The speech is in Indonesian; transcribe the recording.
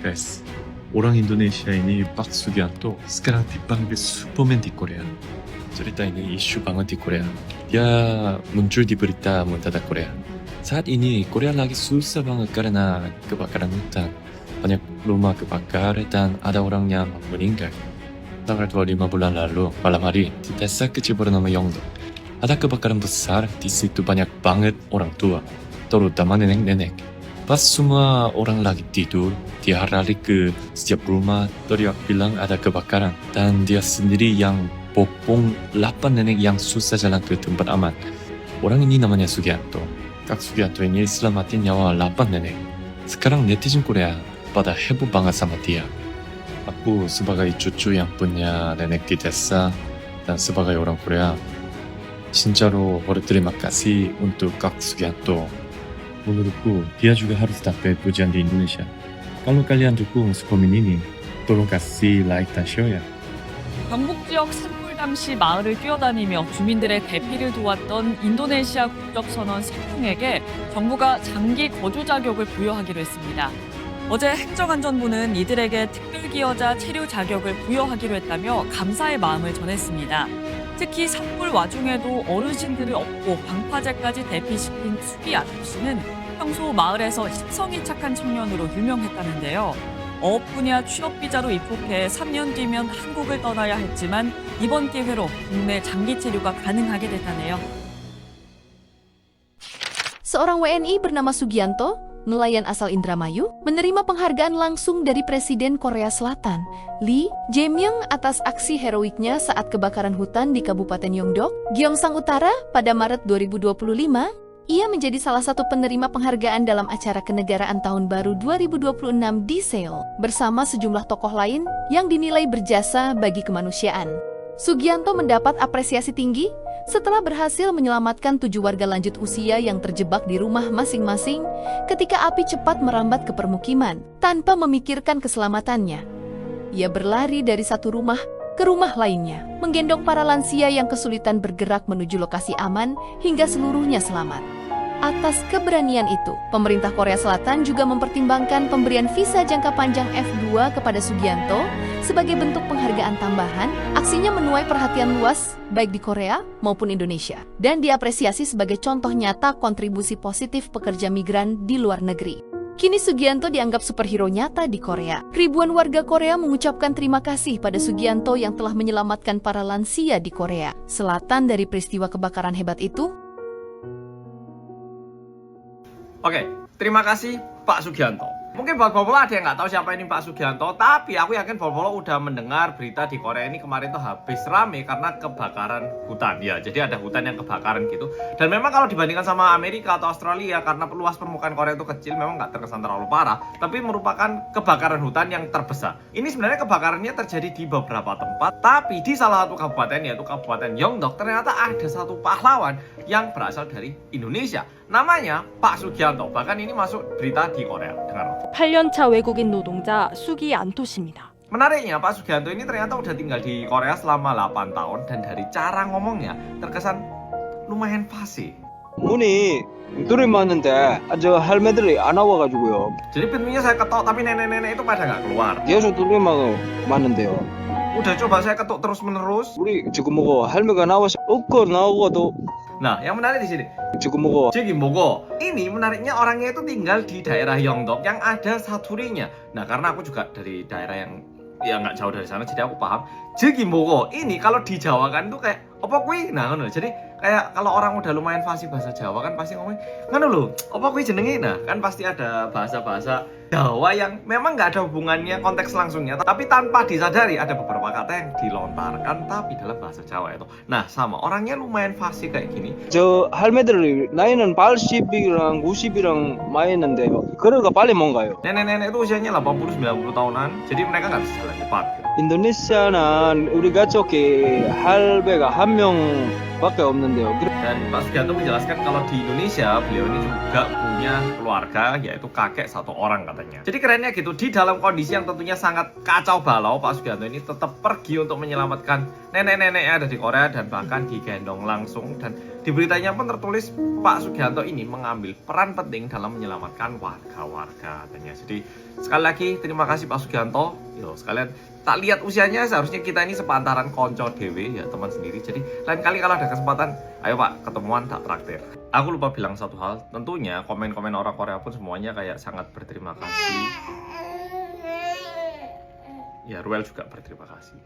Guys, orang Indonesia ini Pak Sugianto sekarang dipanggil Superman di Korea. Cerita ini isu banget di Korea. Dia muncul di berita Muntada Korea. Saat ini Korea lagi susah banget karena kebakaran hutan. Banyak rumah kebakar dan ada orang yang meninggal. Tanggal 25 bulan lalu, malam hari, di desa kecil bernama Yeongdok, ada kebakaran besar. Di situ banyak banget orang tua, terutama nenek-nenek. Pas semua orang lagi tidur, dia lari ke setiap rumah, teriak bilang ada kebakaran. Dan dia sendiri yang popong 8 nenek yang susah jalan ke tempat aman. Orang ini namanya Sugianto. Kak Sugianto ini selamatin nyawa 8 nenek. Sekarang netizen Korea pada heboh banget sama dia. Aku sebagai cucu yang punya nenek di desa dan sebagai orang Korea, 진짜로 berterima kasih untuk Kak Sugianto. Menurutku, dia juga harus dapat pujian di Indonesia. Kalau kalian dukung Superman ini, tolong kasih like dan share ya. 경북 지역 산불 당시 마을을 뛰어다니며 주민들의 대피를 도왔던 인도네시아 국적선원 3명에게 정부가 장기 거주 자격을 부여하기로 했습니다. 어제 행정안전부는 이들에게 특별기여자 체류 자격을 부여하기로 했다며 감사의 마음을 전했습니다. 특히 산불 와중에도 어르신들을 업고 방파제까지 대피시킨 수기 아토 씨는 평소 마을에서 식성이 착한 청년으로 유명했다는데요. 어업 분야 취업 비자로 입국해 3년 뒤면 한국을 떠나야 했지만 이번 기회로 국내 장기 체류가 가능하게 됐다네요. Seorang WNI bernama Sugianto, nelayan asal Indramayu, menerima penghargaan langsung dari Presiden Korea Selatan, Lee Jae-myung atas aksi heroiknya saat kebakaran hutan di Kabupaten Yeongdok, Gyeongsang Utara pada Maret 2025. Ia menjadi salah satu penerima penghargaan dalam acara kenegaraan Tahun Baru 2026 di Seoul, bersama sejumlah tokoh lain yang dinilai berjasa bagi kemanusiaan. Sugianto mendapat apresiasi tinggi setelah berhasil menyelamatkan 7 warga lanjut usia yang terjebak di rumah masing-masing ketika api cepat merambat ke permukiman tanpa memikirkan keselamatannya. Ia berlari dari satu rumah ke rumah lainnya, menggendong para lansia yang kesulitan bergerak menuju lokasi aman hingga seluruhnya selamat. Atas keberanian itu, pemerintah Korea Selatan juga mempertimbangkan pemberian visa jangka panjang F2 kepada Sugianto sebagai bentuk penghargaan tambahan. Aksinya menuai perhatian luas baik di Korea maupun Indonesia dan diapresiasi sebagai contoh nyata kontribusi positif pekerja migran di luar negeri. Kini Sugianto dianggap superhero nyata di Korea. Ribuan warga Korea mengucapkan terima kasih pada Sugianto yang telah menyelamatkan para lansia di Korea Selatan dari peristiwa kebakaran hebat itu. Oke, terima kasih Pak Sugianto. Mungkin buat Bobolo ada yang nggak tahu siapa ini Pak Sugianto, tapi aku yakin Bobolo udah mendengar berita di Korea ini kemarin tuh habis rame karena kebakaran hutan. Ya, jadi ada hutan yang kebakaran gitu. Dan memang kalau dibandingkan sama Amerika atau Australia, karena luas permukaan Korea itu kecil, memang nggak terkesan terlalu parah, tapi merupakan kebakaran hutan yang terbesar. Ini sebenarnya kebakarannya terjadi di beberapa tempat, tapi di salah satu kabupaten, yaitu Kabupaten Yeongdok, ternyata ada satu pahlawan yang berasal dari Indonesia. Namanya Pak Sugianto. Bahkan ini masuk berita di Korea. Dengar. 8년차 외국인 노동자 수기안토 씨입니다. Menariknya, Pak Sugianto ini ternyata udah tinggal di Korea selama 8 tahun dan dari cara ngomongnya terkesan lumayan fasih. 문이 뚫을 맞는데 저 할매들이 안 나와가지고요. Jadi pintunya saya ketok tapi nenek-nenek itu pada nggak keluar. 계속 뚫을 맞는데요. Udah coba saya ketuk terus-menerus. 우리 지금 뭐고 할매가 나와서 얻고 나오고도 Nah, yang menarik di sini. 지금 뭐고 Jadi Mogo, ini menariknya orangnya itu tinggal di daerah Yeongdok yang ada saturinya. Nah, karena aku juga dari daerah yang ya nggak jauh dari sana, jadi aku paham. Jadi Mogo, ini kalau dijawakan tuh kayak apa kui? Nah, ngono. Jadi kayak kalau orang udah lumayan fasih bahasa Jawa kan pasti ngomong, ngono lho, apa kui jenenge? Nah, kan pasti ada bahasa-bahasa Jawa yang memang nggak ada hubungannya konteks langsungnya, tapi tanpa disadari ada beberapa kata yang dilontarkan tapi dalam bahasa Jawa itu. Nah, sama orangnya lumayan fasih kayak gini. 저 할매들 나이는 80이랑 90이랑 많이 있는데요. 그러가 빨리 못 가요. Nenek-nenek itu usianya 80-90 tahunan, jadi mereka nggak bisa jalan cepat gitu. 인도네시아는 우리 가족이 할배가 한 명밖에 없는데요. Dan Dan Pak Sugianto menjelaskan kalau di Indonesia beliau ini juga punya keluarga, yaitu kakek 1 orang katanya. Jadi kerennya gitu, di dalam kondisi yang tentunya sangat kacau balau, Pak Sugianto ini tetap pergi untuk menyelamatkan nenek-nenek yang ada di Korea dan bahkan digendong langsung. Dan di beritanya pun tertulis Pak Sugianto ini mengambil peran penting dalam menyelamatkan warga-warga katanya. Jadi sekali lagi terima kasih Pak Sugianto. Yo, sekalian tak lihat usianya, seharusnya kita ini sepantaran konco dewe ya, teman sendiri. Jadi lain kali kalau ada kesempatan, ayo Pak, ketemuan tak traktir. Aku lupa bilang satu hal, tentunya komen-komen orang Korea pun semuanya kayak sangat berterima kasih. Ya, Ruel juga berterima kasih.